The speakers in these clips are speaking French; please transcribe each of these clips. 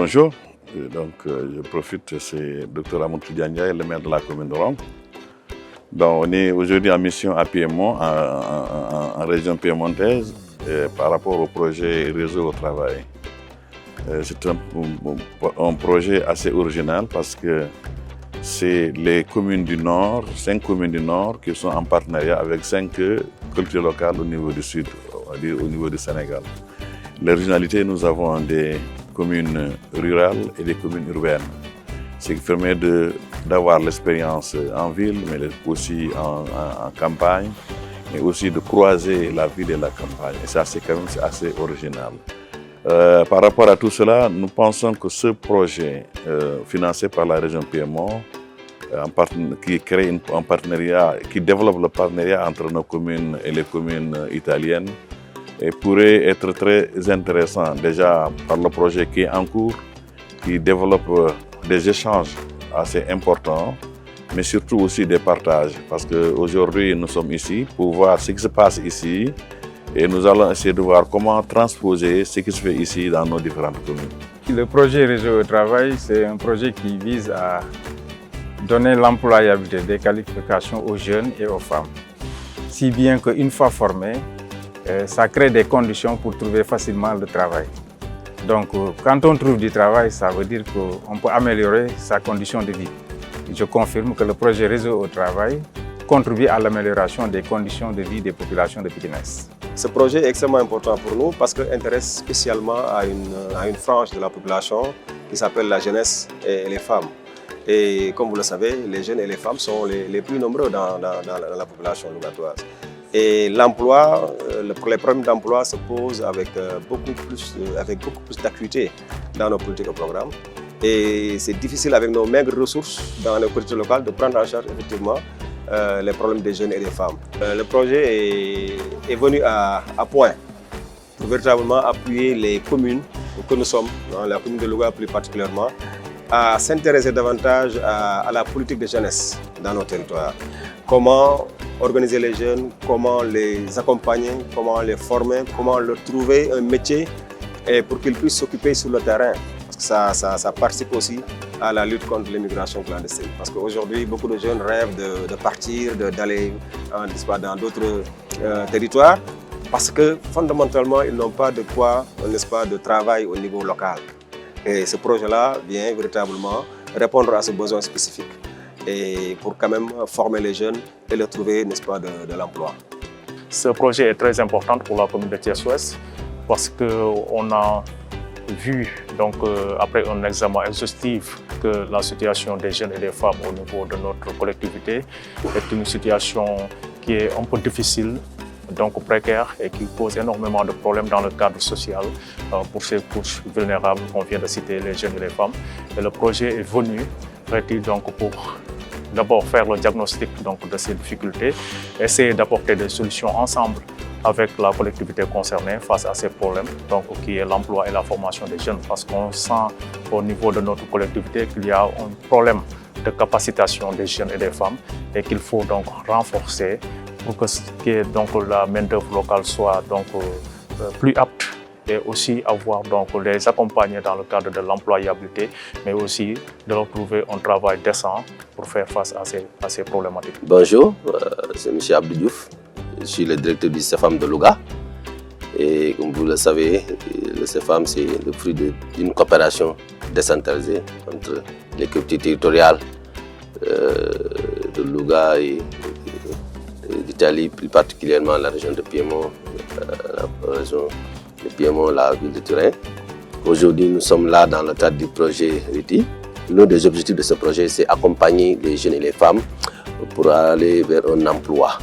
Bonjour, je profite, c'est Dr Amadou Diagne, le maire de la commune de Rome. Donc, on est aujourd'hui en mission à Piémont, en région piémontaise, par rapport au projet Réseau au travail. C'est un projet assez original parce que c'est les communes du Nord, 5 communes du Nord qui sont en partenariat avec 5 cultures locales au niveau du Sud, on va dire au niveau du Sénégal. L'originalité, nous avons des communes rurales et des communes urbaines. Ce qui permet d'avoir l'expérience en ville, mais aussi en campagne, mais aussi de croiser la ville et la campagne. Et ça, c'est quand même assez original. Par rapport à tout cela, nous pensons que ce projet financé par la région Piémont, qui crée un partenariat, qui développe le partenariat entre nos communes et les communes italiennes, et pourrait être très intéressant déjà par le projet qui est en cours, qui développe des échanges assez importants, mais surtout aussi des partages. Parce qu'aujourd'hui, nous sommes ici pour voir ce qui se passe ici et nous allons essayer de voir comment transposer ce qui se fait ici dans nos différentes communes. Le projet Réseau au travail, c'est un projet qui vise à donner l'employabilité des qualifications aux jeunes et aux femmes. Si bien qu'une fois formés, ça crée des conditions pour trouver facilement le travail. Donc, quand on trouve du travail, ça veut dire qu'on peut améliorer sa condition de vie. Je confirme que le projet Réseau au travail contribue à l'amélioration des conditions de vie des populations de Pékinès. Ce projet est extrêmement important pour nous parce qu'il intéresse spécialement à une frange de la population qui s'appelle la jeunesse et les femmes. Et comme vous le savez, les jeunes et les femmes sont les plus nombreux dans la population lugatoise. Et l'emploi, les problèmes d'emploi se posent avec beaucoup plus d'acuité dans nos politiques et programmes. Et c'est difficile avec nos maigres ressources dans les collectivités locales de prendre en charge effectivement les problèmes des jeunes et des femmes. Le projet est venu à point pour véritablement appuyer les communes que nous sommes, dans la commune de Louga plus particulièrement, à s'intéresser davantage à la politique de jeunesse dans nos territoires. Comment organiser les jeunes, comment les accompagner, comment les former, comment leur trouver un métier et pour qu'ils puissent s'occuper sur le terrain. Parce que ça participe aussi à la lutte contre l'immigration clandestine. Parce qu'aujourd'hui, beaucoup de jeunes rêvent de partir, d'aller dans d'autres territoires parce que fondamentalement, ils n'ont pas de quoi, n'est-ce pas, de travail au niveau local. Et ce projet-là vient véritablement répondre à ce besoin spécifique et pour quand même former les jeunes et leur trouver, n'est-ce pas, de l'emploi. Ce projet est très important pour la commune de Thiès-Ouest parce qu'on a vu, donc, après un examen exhaustif, que la situation des jeunes et des femmes au niveau de notre collectivité est une situation qui est un peu difficile, donc précaire et qui pose énormément de problèmes dans le cadre social pour ces couches vulnérables qu'on vient de citer, les jeunes et les femmes. Et le projet est venu donc, pour d'abord faire le diagnostic donc, de ces difficultés, essayer d'apporter des solutions ensemble avec la collectivité concernée face à ces problèmes, donc, qui est l'emploi et la formation des jeunes, parce qu'on sent au niveau de notre collectivité qu'il y a un problème de capacitation des jeunes et des femmes et qu'il faut donc renforcer pour que donc, la main-d'œuvre locale soit donc, plus apte et aussi avoir donc, les accompagner dans le cadre de l'employabilité, mais aussi de leur trouver un travail décent pour faire face à ces problématiques. Bonjour, c'est M. Abdou Diouf, je suis le directeur du CEFAM de Louga. Et comme vous le savez, le CEFAM c'est le fruit d'une coopération décentralisée entre les collectivités territoriales de Louga et d'Italie, plus particulièrement la région de Piémont, la région de Piémont, la ville de Turin. Aujourd'hui, nous sommes là dans le cadre du projet RITI. L'un des objectifs de ce projet, c'est accompagner les jeunes et les femmes pour aller vers un emploi.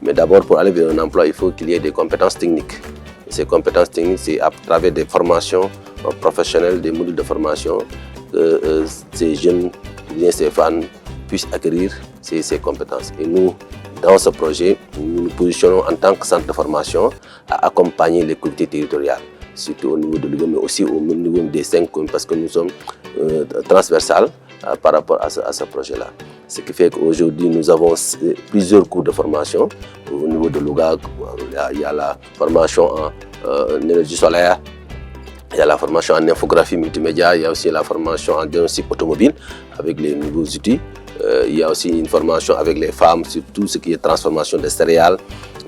Mais d'abord, pour aller vers un emploi, il faut qu'il y ait des compétences techniques. Et ces compétences techniques, c'est à travers des formations professionnelles, des modules de formation, que ces jeunes, bien ces femmes, puissent acquérir ces compétences. Et nous, dans ce projet, nous nous positionnons en tant que centre de formation à accompagner les collectivités territoriales, surtout au niveau de l'Uruguay, mais aussi au niveau des 5 communes, parce que nous sommes transversales par rapport à ce projet-là. Ce qui fait qu'aujourd'hui, nous avons plusieurs cours de formation. Au niveau de Louga, il y a la formation en énergie solaire, Il y a la formation en infographie multimédia, il y a aussi la formation en diagnostic automobile avec les nouveaux outils. Il y a aussi une formation avec les femmes sur tout ce qui est transformation des céréales,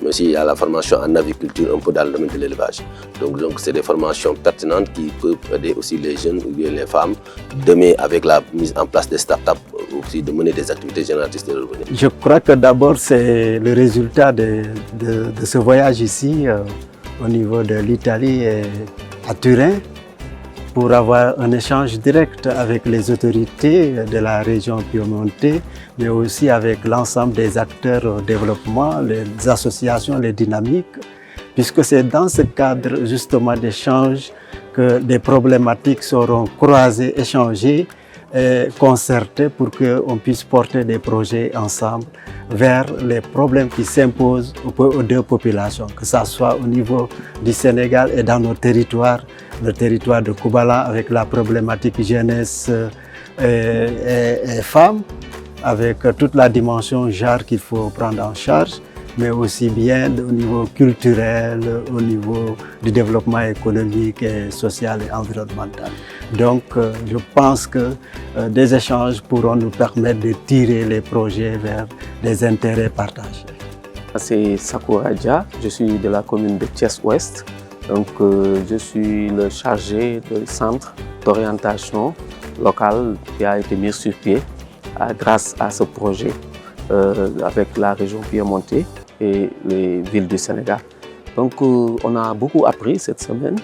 mais aussi il y a la formation en aviculture un peu dans le domaine de l'élevage. Donc c'est des formations pertinentes qui peuvent aider aussi les jeunes ou bien les femmes demain avec la mise en place des startups aussi de mener des activités génératrices de revenus. Je crois que d'abord c'est le résultat de ce voyage ici au niveau de l'Italie et à Turin pour avoir un échange direct avec les autorités de la région piémontaise, mais aussi avec l'ensemble des acteurs au développement, les associations, les dynamiques, puisque c'est dans ce cadre justement d'échange que des problématiques seront croisées, échangées et concertées pour qu'on puisse porter des projets ensemble vers les problèmes qui s'imposent aux deux populations, que ce soit au niveau du Sénégal et dans nos territoires, le territoire de Koubala avec la problématique jeunesse et femmes, avec toute la dimension genre qu'il faut prendre en charge, mais aussi bien au niveau culturel, au niveau du développement économique, et social et environnemental. Donc je pense que des échanges pourront nous permettre de tirer les projets vers des intérêts partagés. C'est Sakura Dia, je suis de la commune de Thiès-Ouest. Donc je suis le chargé du centre d'orientation locale qui a été mis sur pied grâce à ce projet avec la région piémontaise et les villes du Sénégal. Donc on a beaucoup appris cette semaine,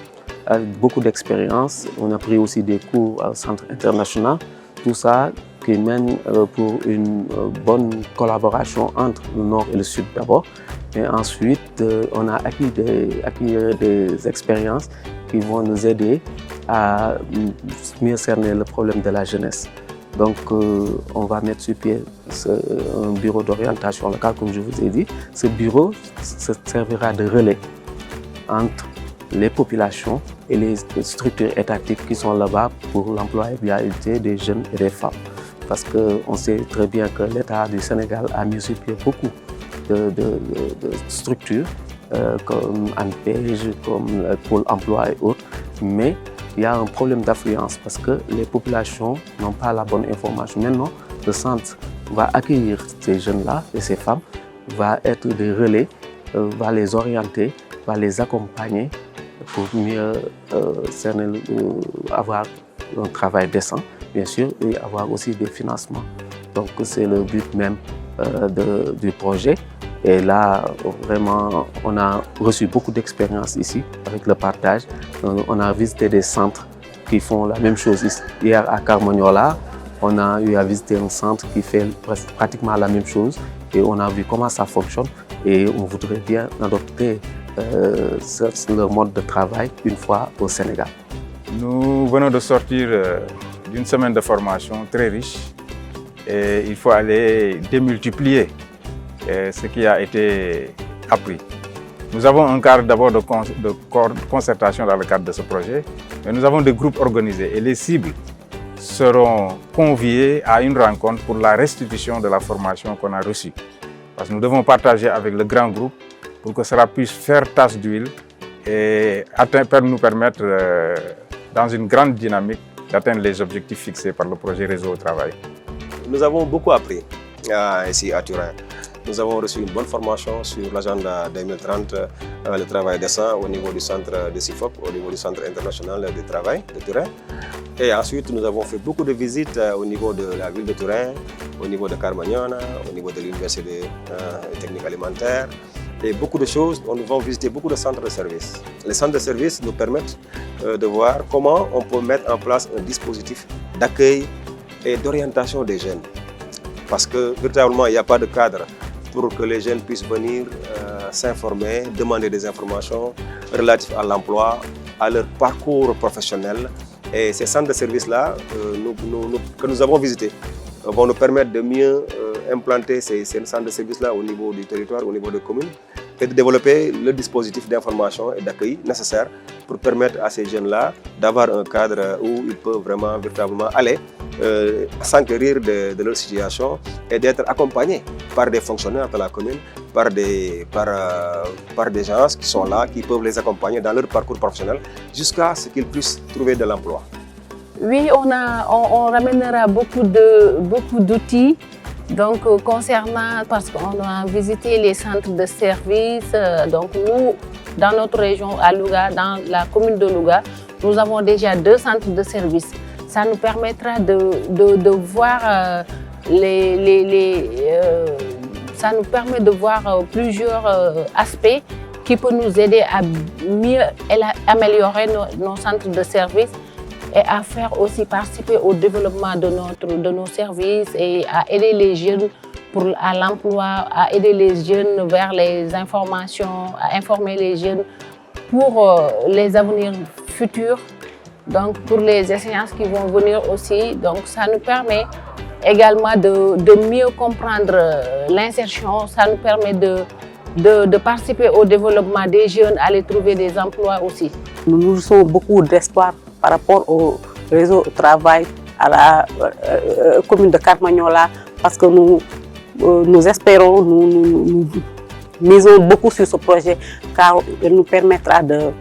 avec beaucoup d'expérience. On a pris aussi des cours au centre international. Tout ça qui mène pour une bonne collaboration entre le nord et le sud d'abord. Et ensuite, on a acquis des expériences qui vont nous aider à mieux cerner le problème de la jeunesse. Donc, on va mettre sur pied un bureau d'orientation locale, comme je vous ai dit. Ce bureau servira de relais entre les populations et les structures étatiques qui sont là-bas pour l'employabilité des jeunes et des femmes. Parce qu'on sait très bien que l'État du Sénégal a mis sur pied beaucoup de structures comme ANPEJ, comme le Pôle emploi et autres, mais il y a un problème d'affluence parce que les populations n'ont pas la bonne information. Maintenant, le centre va accueillir ces jeunes-là et ces femmes, va être des relais, va les orienter, va les accompagner pour mieux avoir un travail décent, bien sûr, et avoir aussi des financements. Donc c'est le but même du projet. Et là, vraiment, on a reçu beaucoup d'expérience ici avec le partage. On a visité des centres qui font la même chose. Hier à Carmagnola, on a eu à visiter un centre qui fait pratiquement la même chose. Et on a vu comment ça fonctionne. Et on voudrait bien adopter leur mode de travail une fois au Sénégal. Nous venons de sortir d'une semaine de formation très riche. Et il faut aller démultiplier ce qui a été appris. Nous avons un cadre d'abord de concertation dans le cadre de ce projet, mais nous avons des groupes organisés et les cibles seront conviées à une rencontre pour la restitution de la formation qu'on a reçue. Parce que nous devons partager avec le grand groupe pour que cela puisse faire tache d'huile et nous permettre, dans une grande dynamique, d'atteindre les objectifs fixés par le projet Réseau au Travail. Nous avons beaucoup appris ici à Turin. Nous avons reçu une bonne formation sur l'agenda 2030, le travail décent au niveau du centre de CIFOP, au niveau du centre international du travail de Turin. Et ensuite, nous avons fait beaucoup de visites au niveau de la ville de Turin, au niveau de Carmagnola, au niveau de l'université technique alimentaire. Et beaucoup de choses, nous avons visité beaucoup de centres de services. Les centres de services nous permettent de voir comment on peut mettre en place un dispositif d'accueil et d'orientation des jeunes. Parce que véritablement, il n'y a pas de cadre pour que les jeunes puissent venir s'informer, demander des informations relatives à l'emploi, à leur parcours professionnel. Et ces centres de services-là que nous avons visités vont nous permettre de mieux implanter ces centres de services-là au niveau du territoire, au niveau des communes, et de développer le dispositif d'information et d'accueil nécessaire pour permettre à ces jeunes-là d'avoir un cadre où ils peuvent vraiment, véritablement aller s'enquérir de leur situation et d'être accompagnés par des fonctionnaires de la commune par des gens qui sont là, qui peuvent les accompagner dans leur parcours professionnel jusqu'à ce qu'ils puissent trouver de l'emploi. Oui, on ramènera beaucoup d'outils. Donc, concernant, parce qu'on a visité les centres de services, donc nous, dans notre région à Louga, dans la commune de Louga, nous avons déjà 2 centres de services. Ça nous permettra de voir ça nous permet de voir plusieurs aspects qui peuvent nous aider à mieux améliorer nos centres de services et à faire aussi participer au développement de nos services et à aider les jeunes à l'emploi, à aider les jeunes vers les informations, à informer les jeunes pour les avenirs futurs, donc pour les échéances qui vont venir aussi. Donc ça nous permet également de mieux comprendre l'insertion, ça nous permet de participer au développement des jeunes, à les trouver des emplois aussi. Nous nourrissons beaucoup d'espoir par rapport au réseau de travail à la commune de Carmagnola parce que nous espérons, nous misons beaucoup sur ce projet car il nous permettra de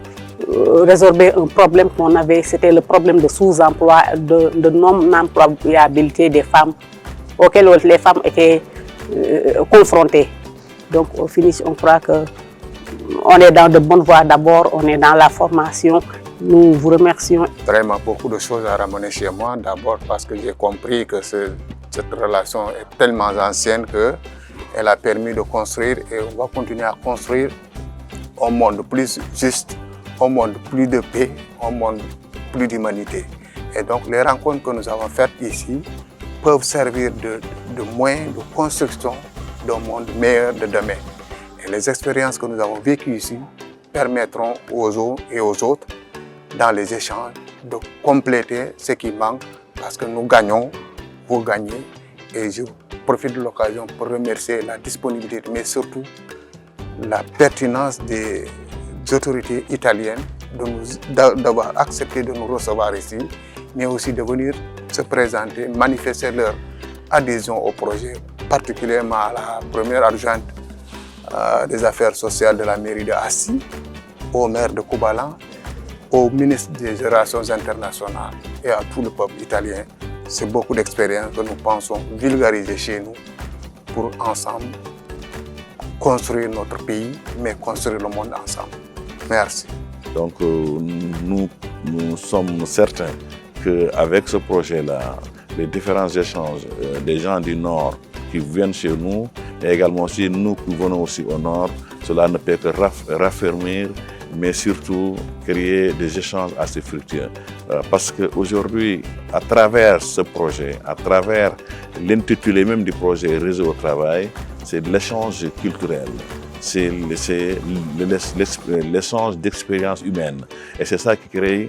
résorber un problème qu'on avait, c'était le problème de sous-emploi, de non-employabilité des femmes auxquelles les femmes étaient confrontées. Donc au finish, on croit qu'on est dans de bonnes voies. D'abord, on est dans la formation. Nous vous remercions. Vraiment beaucoup de choses à ramener chez moi. D'abord parce que j'ai compris que cette relation est tellement ancienne qu'elle a permis de construire et on va continuer à construire un monde plus juste, un monde plus de paix, un monde plus d'humanité. Et donc les rencontres que nous avons faites ici peuvent servir de moyen de construction d'un monde meilleur de demain. Et les expériences que nous avons vécues ici permettront aux uns et aux autres, dans les échanges, de compléter ce qui manque parce que nous gagnons, vous gagnez. Et je profite de l'occasion pour remercier la disponibilité, mais surtout la pertinence des autorités italiennes d'avoir accepté de nous recevoir ici, mais aussi de venir se présenter, manifester leur adhésion au projet, particulièrement à la première adjointe des affaires sociales de la mairie de Assy, au maire de Koubalan, au ministre des Relations internationales et à tout le peuple italien. C'est beaucoup d'expériences que nous pensons vulgariser chez nous pour ensemble construire notre pays, mais construire le monde ensemble. Merci. Donc nous sommes certains qu'avec ce projet-là, les différents échanges des gens du Nord qui viennent chez nous, et également aussi nous qui venons aussi au Nord, cela ne peut que raffermir, mais surtout créer des échanges assez fructueux. Parce qu'aujourd'hui, à travers ce projet, à travers l'intitulé même du projet Réseau au travail, c'est de l'échange culturel, c'est l'échange d'expériences humaines. Et c'est ça qui crée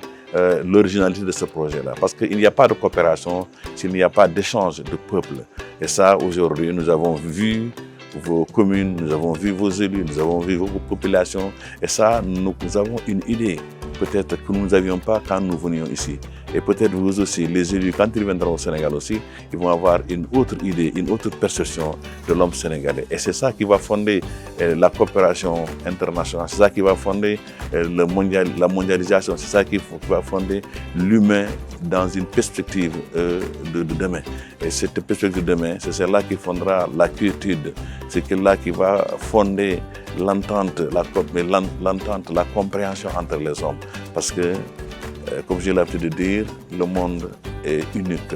l'originalité de ce projet-là. Parce qu'il n'y a pas de coopération s'il n'y a pas d'échange de peuple. Et ça, aujourd'hui, nous avons vu vos communes, nous avons vu vos élus, nous avons vu vos populations. Et ça, nous avons une idée, peut-être que nous n'avions pas quand nous venions ici. Et peut-être vous aussi, les élus, quand ils viendront au Sénégal aussi, ils vont avoir une autre idée, une autre perception de l'homme sénégalais. Et c'est ça qui va fonder la coopération internationale, c'est ça qui va fonder la mondialisation, c'est ça qui va fonder l'humain dans une perspective de demain. Et cette perspective de demain, c'est celle-là qui fondera la quiétude, c'est celle-là qui va fonder l'entente, la compréhension entre les hommes. Parce que, comme j'ai l'habitude de dire, le monde est unique.